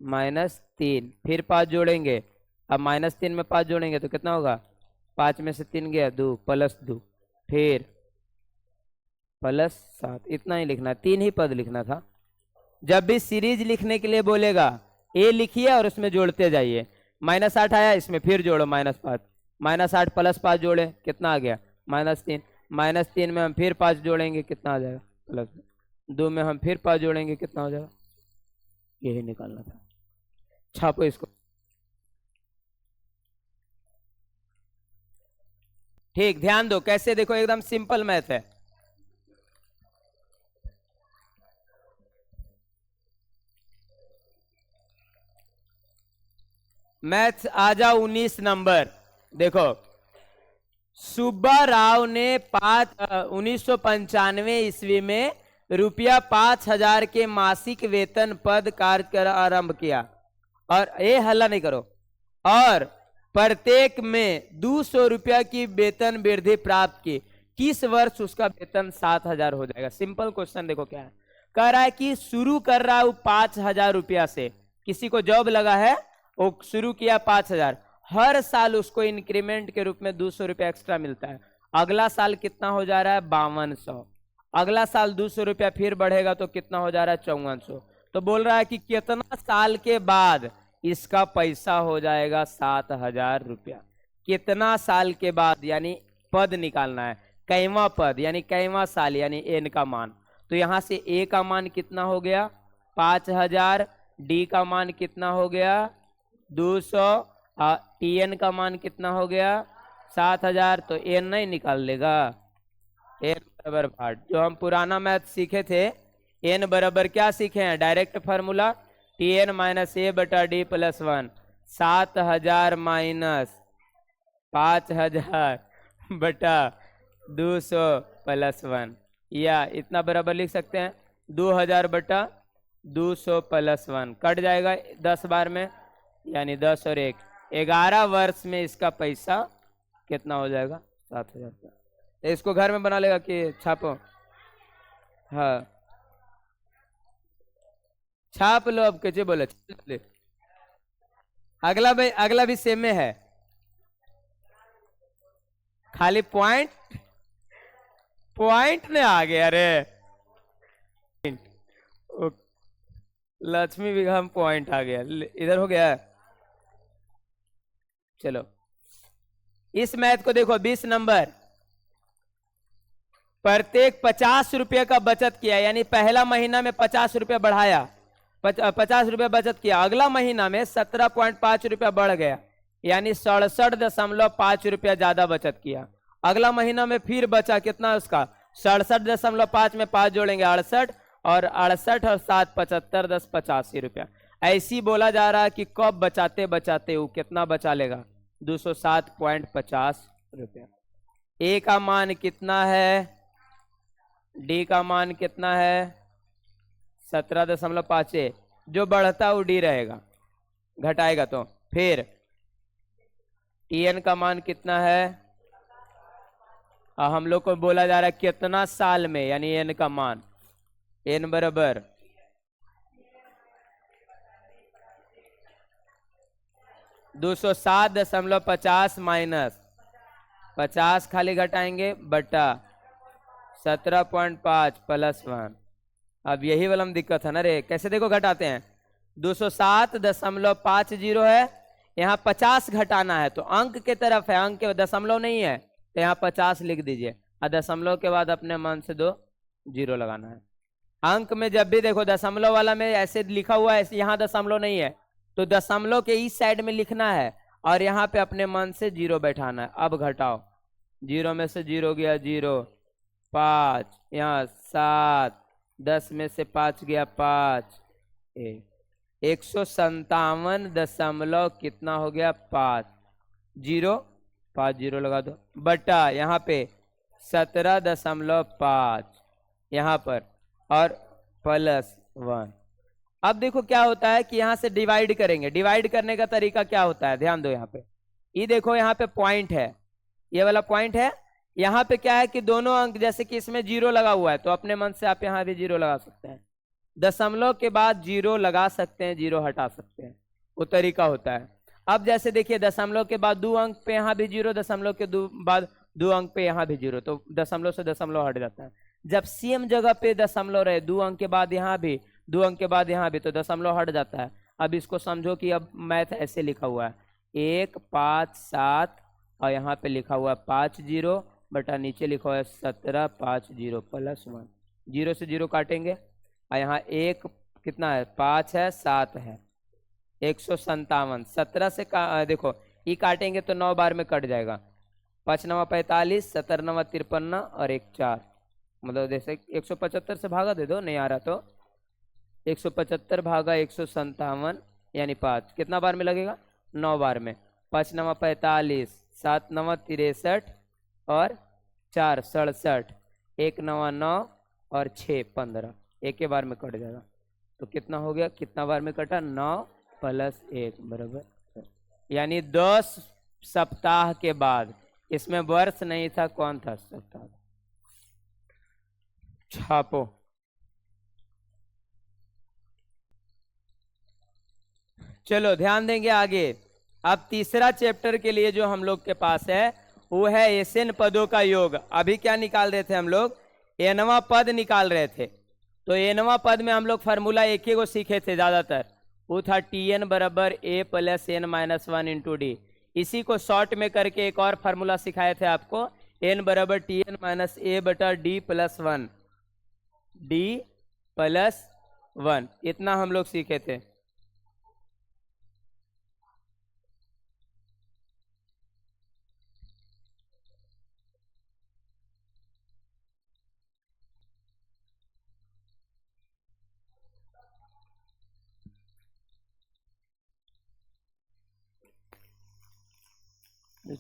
माइनस 3, फिर 5 जोड़ेंगे, अब माइनस 3 में 5 जोड़ेंगे तो कितना होगा, 5 में से 3 गया 2 प्लस 2, फिर प्लस 7। इतना ही लिखना, 3 ही पद लिखना था। जब भी सीरीज लिखने के लिए बोलेगा A लिखिए और उसमें जोड़ते जाइए। माइनस 8 आया, इसमें फिर जोड़ो माइनस 5, माइनस 8 प्लस 5 जोड़े कितना आ गया माइनस 3, माइनस 3 में हम फिर 5 जोड़ेंगे कितना आ जाएगा प्लस 2 में हम फिर 5 जोड़ेंगे कितना हो जाएगा, यही निकालना था। छापो इसको। ठीक, ध्यान दो कैसे, देखो एकदम सिंपल मैथ है। मैथ्स आ जाओ 19 नंबर। देखो, सुब्बा राव ने 1995 ईस्वी में रुपया 5000 के मासिक वेतन पद कार्य कर आरंभ किया, और ये हल्ला नहीं करो, और प्रत्येक में 200 रुपया की वेतन वृद्धि प्राप्त की। किस वर्ष उसका वेतन 7000 हो जाएगा। सिंपल क्वेश्चन देखो क्या है, कह रहा है कि शुरू कर रहा हूं 5000 रुपया से, किसी को जॉब लगा है, वो शुरू किया 5000, हर साल उसको इंक्रीमेंट के रूप में 200 रुपया एक्स्ट्रा मिलता है। अगला साल कितना हो जा रहा है 5200, अगला साल 200 रुपया फिर बढ़ेगा तो कितना हो जा रहा है 5400। तो बोल रहा है कि कितना साल के बाद इसका पैसा हो जाएगा 7000 रुपया। कितना साल के बाद, यानी पद निकालना है, कैवा पद यानी कैवा साल, यानी एन का मान। तो यहां से ए का मान कितना हो गया 5000, डी का मान कितना हो गया 200, टीएन का मान कितना हो गया 7000। तो एन नहीं निकाल लेगा, एन बराबर भाट। जो हम पुराना मैथ सीखे थे, एन बराबर क्या सीखे हैं, डायरेक्ट फार्मूला टीएन माइनस ए बटा डी प्लस 1। 7000 माइनस 5000 बटा 200 प्लस 1, या इतना बराबर लिख सकते हैं 2000 बटा 200 प्लस 1, कट जाएगा 10 बार में, यानी 10 और 1, 11 वर्ष में इसका पैसा कितना हो जाएगा 7000 का। तो इसको घर में बना लेगा कि छापो, हाँ छाप लो। अब कैसे बोले, अगला भी सेम में है, खाली पॉइंट ने आ गया रे, लक्ष्मी विघम पॉइंट आ गया, इधर हो गया। चलो इस मैथ को देखो, 20 नंबर, प्रत्येक 50 रुपये का बचत किया, यानी पहला महीना में 50 रुपया बढ़ाया, 50 रुपया बचत किया, अगला महीना में 17.5 रुपया बढ़ गया, यानी 67.5 रुपया ज्यादा बचत किया। अगला महीना में फिर बचा कितना उसका 67.5 में 5 जोड़ेंगे 68, और 68 और 7 75, 10 85 रुपया। ऐसी बोला जा रहा है कि कब बचाते बचाते वो कितना बचा लेगा, 207.50 रुपया। ए का मान कितना है, डी का मान कितना है, 17.5। जो बढ़ता वो डी रहेगा, घटाएगा तो। फिर टीएन का मान कितना है, हम लोग को बोला जा रहा है कितना साल में, यानी एन का मान, एन बराबर 207.50 माइनस 50 खाली घटाएंगे बटा 17.5 प्लस 1। अब यही वाला हम दिक्कत है ना रे, कैसे देखो घटाते हैं, 207.50 है, यहाँ 50 घटाना है तो अंक के तरफ है, अंक के दशमलव नहीं है, तो यहाँ 50 लिख दीजिए, और दशमलव के बाद अपने मन से 2 जीरो लगाना है। अंक में जब भी देखो दशमलव वाला में ऐसे लिखा हुआ है, यहाँ दशमलव नहीं है, तो दशमलव के इस साइड में लिखना है, और यहाँ पे अपने मन से 0 बैठाना है। अब घटाओ, 0 में से 0 गया 0, 5, यहाँ 7, 10 में से 5 गया 5, 157 दशमलव कितना हो गया 5, 5 जीरो लगा दो, बटा यहाँ पे 17.5 यहाँ पर, और प्लस 1। अब देखो क्या होता है कि यहाँ से डिवाइड करेंगे, डिवाइड करने का तरीका क्या होता है, ध्यान दो। यहाँ पे ये देखो, यहाँ पे पॉइंट है, ये वाला पॉइंट है, यहाँ पे क्या है कि दोनों अंक, जैसे कि इसमें 0 लगा हुआ है, तो अपने मन से आप यहाँ भी 0 लगा सकते हैं, दशमलव के बाद 0 लगा सकते हैं, 0 हटा सकते हैं, वो तरीका होता है। अब जैसे देखिए, दशमलव के बाद 2 अंक पे यहाँ भी 0, दशमलव के बाद 2 अंक पे यहाँ भी 0, तो दशमलव से दशमलव हट जाता है। जब सेम जगह पे दशमलव रहे, 2 अंक के बाद यहाँ भी, 2 अंक के बाद यहाँ भी, तो दशमलव हट जाता है। अब इसको समझो कि अब मैथ ऐसे लिखा हुआ है, 1 5 7, और यहाँ पे लिखा हुआ है 5 0, बटा नीचे लिखा हुआ है 17 5 0 प्लस 1। 0 से 0 काटेंगे, और यहाँ 1 कितना है, 5 है, 7 है, 157। 17 से देखो ये काटेंगे तो 9 बार में कट जाएगा, 5 9 45, 17 9 53, और 1 4, मतलब जैसे 175 से भागा दे दो, नहीं आ रहा तो 175 भागा 157 यानी 5, कितना बार में लगेगा, 9 बार में। 5 9 45, 7 9 63, और 4 67, 1 9 9, और 6 15, एक के बार में कट जाएगा। तो कितना हो गया, कितना बार में कटा, 9 प्लस 1 बराबर, यानी 10 सप्ताह के बाद। इसमें वर्ष नहीं था, कौन था, सप्ताह। छापो। चलो ध्यान देंगे आगे। अब तीसरा चैप्टर के लिए जो हम लोग के पास है वो है एसएन पदों का योग। अभी क्या निकाल रहे थे हम लोग, एनवा पद निकाल रहे थे। तो एनवा पद में हम लोग फार्मूला एक ही को सीखे थे ज्यादातर, वो था टीएन बराबर A plus N minus 1 into D. इसी को शॉर्ट में करके एक और फार्मूला सिखाए थे आपको, एन बराबर टीएन माइनस ए बटा डी प्लस 1, डी प्लस 1, इतना हम लोग सीखे थे।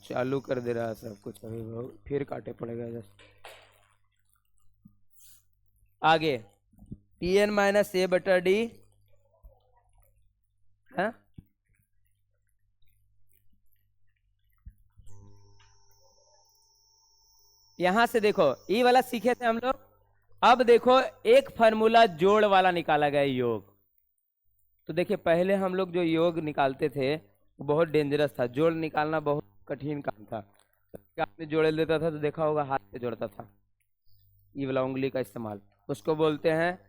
चालू कर दे रहा है सब कुछ, अभी फिर काटे पड़ेगा जैसे। आगे टी एन माइनस ए बटा डी है, यहां से देखो ये वाला सीखे थे हम लोग। अब देखो एक फार्मूला जोड़ वाला निकाला गया, योग। तो देखिए पहले हम लोग जो योग निकालते थे वो बहुत डेंजरस था, जोड़ निकालना बहुत कठिन काम था। आदमी जोड़ लेता था तो देखा होगा हाथ से जोड़ता था, ये वाला उंगली का इस्तेमाल, उसको बोलते हैं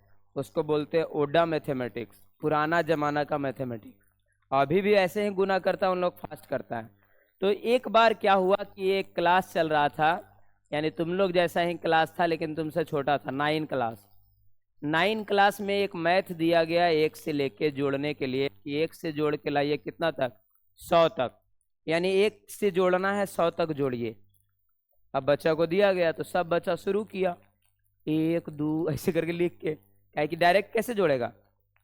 ओडा मैथमेटिक्स, पुराना जमाना का मैथमेटिक्स। अभी भी ऐसे ही गुना करता है, उन लोग फास्ट करता है। तो एक बार क्या हुआ कि एक क्लास चल रहा था, यानी तुम लोग जैसा ही क्लास था लेकिन तुमसे छोटा था, 9 क्लास। 9 क्लास में एक मैथ दिया गया 1 से लेके जोड़ने के लिए, कि 1 से जोड़ के लाइए कितना तक, 100 तक, यानी 1 से जोड़ना है 100 तक जोड़िए। अब बच्चा को दिया गया तो सब बच्चा शुरू किया, 1 2 ऐसे करके लिख के, क्या है कि डायरेक्ट कैसे जोड़ेगा,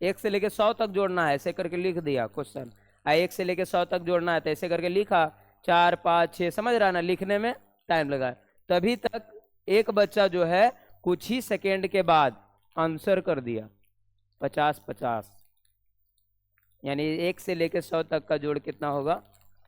1 से लेके 100 तक जोड़ना है ऐसे करके लिख दिया क्वेश्चन, 1 से लेके 100 तक जोड़ना है तो ऐसे करके लिखा, 4 5 6, समझ रहा ना, लिखने में टाइम लगा। तभी तक एक बच्चा जो है कुछ ही सेकेंड के बाद आंसर कर दिया 50 50, यानी 1 से लेके 100 तक का जोड़ कितना होगा,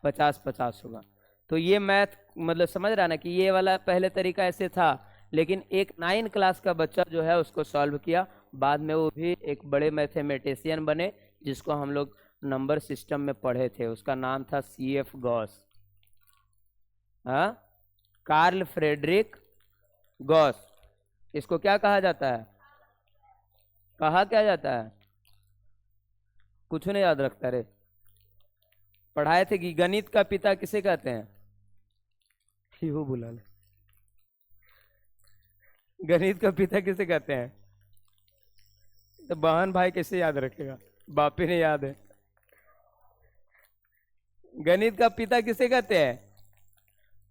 50 50 होगा। तो ये मैथ मतलब समझ रहा ना कि ये वाला पहले तरीका ऐसे था, लेकिन एक 9 क्लास का बच्चा जो है उसको सॉल्व किया, बाद में वो भी एक बड़े मैथमेटिशियन बने, जिसको हम लोग नंबर सिस्टम में पढ़े थे, उसका नाम था CF गॉस, हाँ, कार्ल फ्रेडरिक गॉस। इसको क्या कहा जाता है, कहा क्या जाता है, कुछ नहीं याद रखता रे, पढ़ाए थे कि गणित का पिता किसे कहते हैं, वो बुला ले, गणित का पिता किसे कहते हैं, तो बहन भाई कैसे याद रखेगा, बापी ने याद है। गणित का पिता किसे कहते हैं,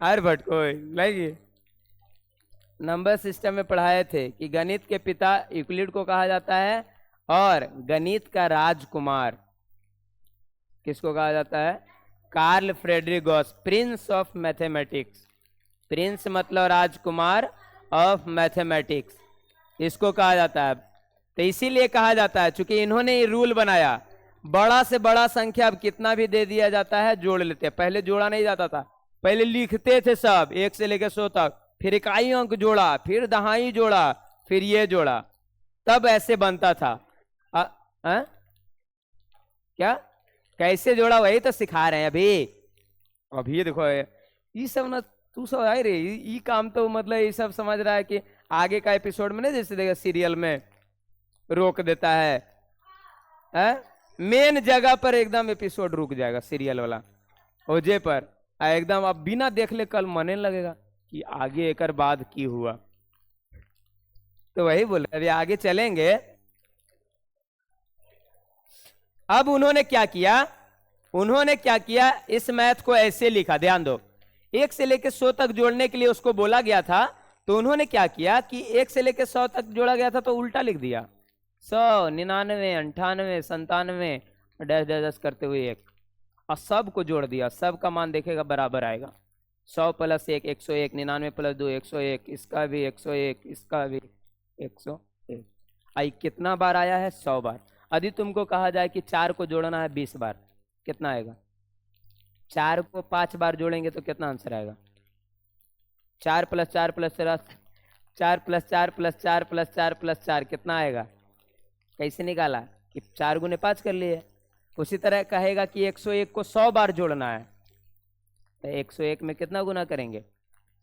आर्यभट्ट को, लगी नंबर सिस्टम में पढ़ाए थे कि गणित के पिता यूक्लिड को कहा जाता है, और गणित का राजकुमार किसको कहा जाता है, Karl Frederick Gauss, Prince of mathematics, Prince मतलब राजकुमार ऑफ मैथमेटिक्स, इसको कहा जाता है। तो इसीलिए कहा जाता है चूंकि इन्होंने ये रूल बनाया, बड़ा से बड़ा संख्या अब कितना भी दे दिया जाता है जोड़ लेते हैं, पहले जोड़ा नहीं जाता था, पहले लिखते थे सब 1 से लेकर 100 तक, फिर इकाई अंक जोड़ा, फिर दहाई जोड़ा, फिर ये जोड़ा, तब ऐसे बनता था। क्या कैसे जोड़ा वही तो सिखा रहे हैं अभी देखो ये सब ना, तू सब आए रे ये काम तो मतलब ये सब समझ रहा है कि आगे का एपिसोड में ना, जैसे देखा सीरियल में रोक देता है, मेन जगह पर एकदम एपिसोड रुक जाएगा सीरियल वाला ओजे पर, एकदम अब बिना देख ले कल मने लगेगा कि आगे एक बाद की हुआ। तो वही बोले अभी आगे चलेंगे। अब उन्होंने क्या किया, इस मैथ को ऐसे लिखा, ध्यान दो, 1 से लेकर 100 तक जोड़ने के लिए उसको बोला गया था, तो उन्होंने क्या किया कि 1 से लेकर 100 तक जोड़ा गया था तो उल्टा लिख दिया, 100 99 98 97 डैश डैश डैश करते हुए 1, और सब को जोड़ दिया, सब का मान देखेगा बराबर आएगा, 100 + 1 101, 99 + 2 101, इसका भी 101, इसका भी 101, आई कितना बार आया है, 100 बार। यदि तुमको कहा जाए कि 4 को जोड़ना है 20 बार, कितना आएगा, 4 को 5 बार जोड़ेंगे तो कितना आंसर आएगा, 4 + 4 + 4 4 + 4 + 4 + 4 + 4 कितना आएगा, कैसे निकाला कि 4 × 5 कर लिए। उसी तरह कहेगा कि 101 को 100 बार जोड़ना है, तो 101 में कितना गुना करेंगे,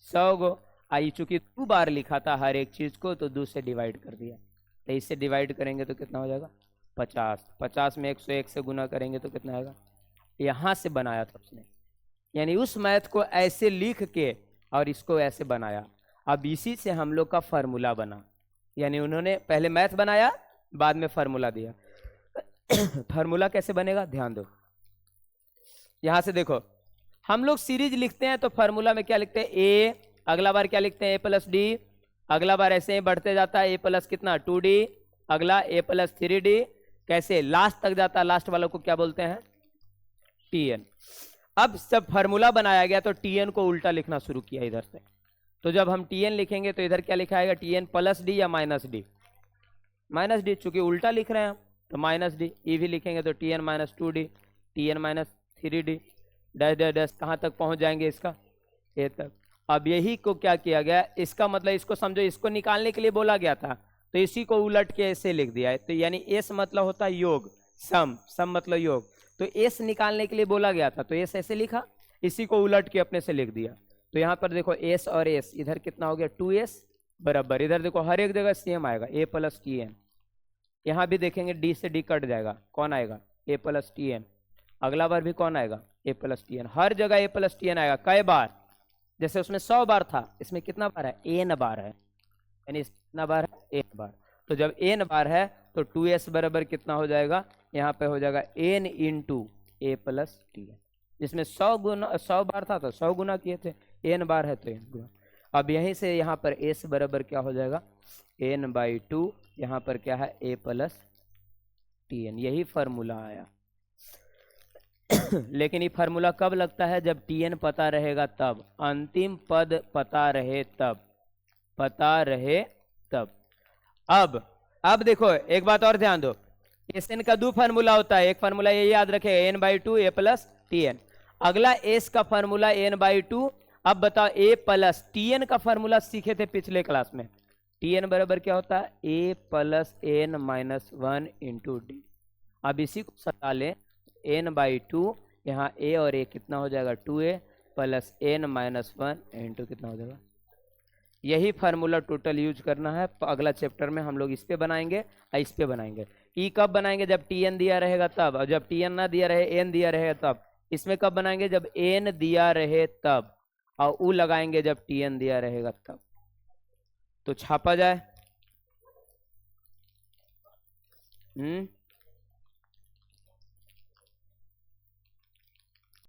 100 गो, आई चूंकि 2 बार लिखा था हर एक चीज को तो 2 से डिवाइड कर दिया, तो इससे डिवाइड करेंगे तो कितना हो जाएगा 50, 50 में 101 से गुना करेंगे तो कितना आएगा, यहाँ से बनाया था उसने, यानी उस मैथ को ऐसे लिख के और इसको ऐसे बनाया। अब इसी से हम लोग का फार्मूला बना, यानी उन्होंने पहले मैथ बनाया बाद में फार्मूला दिया। फार्मूला कैसे बनेगा, ध्यान दो, यहां से देखो, हम लोग सीरीज लिखते हैं तो फार्मूला में क्या लिखते हैं, ए, अगला बार क्या लिखते हैं, a + d, अगला बार ऐसे ही बढ़ते जाता है, a+ कितना 2d, अगला a + 3d, कैसे लास्ट तक जाता है, लास्ट वालों को क्या बोलते हैं, tn। अब जब फार्मूला बनाया गया तो tn को उल्टा लिखना शुरू किया इधर से, तो जब हम tn लिखेंगे तो इधर क्या लिखा आएगा, tn + d या -d, -d, चूंकि उल्टा लिख रहे हैं हम तो -d, ये भी लिखेंगे तो tn - 2d, tn - 3d, dash dash dash कहाँ तक पहुंच जाएंगे, इसका ए तक। अब यही को क्या किया गया, इसका मतलब इसको समझो, इसको निकालने के लिए बोला गया था तो इसी को उलट के ऐसे लिख दिया है, तो यानी एस मतलब होता है योग, सम मतलब योग, तो एस निकालने के लिए बोला गया था तो एस ऐसे लिखा, इसी को उलट के अपने से लिख दिया। तो यहाँ पर देखो एस और एस, इधर कितना हो गया 2s बराबर, इधर देखो हर एक जगह सेम आएगा a + tn, यहाँ भी देखेंगे d से d कट जाएगा, कौन आएगा a + tn, अगला बार भी कौन आएगा a + tn, हर जगह a + tn आएगा, कई बार, जैसे उसमें 100 बार था, इसमें कितना बार है, n बार है, यानी कितना बार है, n बार, तो जब n बार है तो 2s बराबर कितना हो जाएगा, यहाँ पे हो जाएगा n × a + tn, जिसमें 100 बार था तो 100 गुना किए थे, n बार है तो n गुना। अब यहीं से यहाँ पर एस बराबर क्या हो जाएगा, एन बाई टू, यहाँ पर क्या है ए प्लस टी एन, यही फार्मूला आया। लेकिन ये फार्मूला कब लगता है, जब टी एन पता रहेगा तब, अंतिम पद पता रहे तब, पता रहे तब। अब देखो एक बात और ध्यान दो, एस एन का दो फार्मूला होता है, एक फार्मूला ये याद रखेगा N by two A plus T N, अगला एस का फार्मूला एन बाई टू। अब बताओ ए प्लस टी एन का फार्मूला सीखे थे पिछले क्लास में, टी एन बराबर क्या होता है, A plus N minus one into D. अब इसी को सटा लें, एन बाई टू, यहाँ ए और ए कितना हो जाएगा, two A plus N minus one into कितना हो जाएगा। यही फार्मूला टोटल यूज करना है, अगला चैप्टर में हम लोग इस पे बनाएंगे और इस पे बनाएंगे। ई कब बनाएंगे, जब टी एन दिया रहेगा तब, और जब टी एन ना दिया रहे, एन दिया रहेगा तब। इसमें कब बनाएंगे, जब एन दिया रहे तब, और ऊ लगाएंगे जब टी एन दिया रहेगा तब। तो छापा जाए।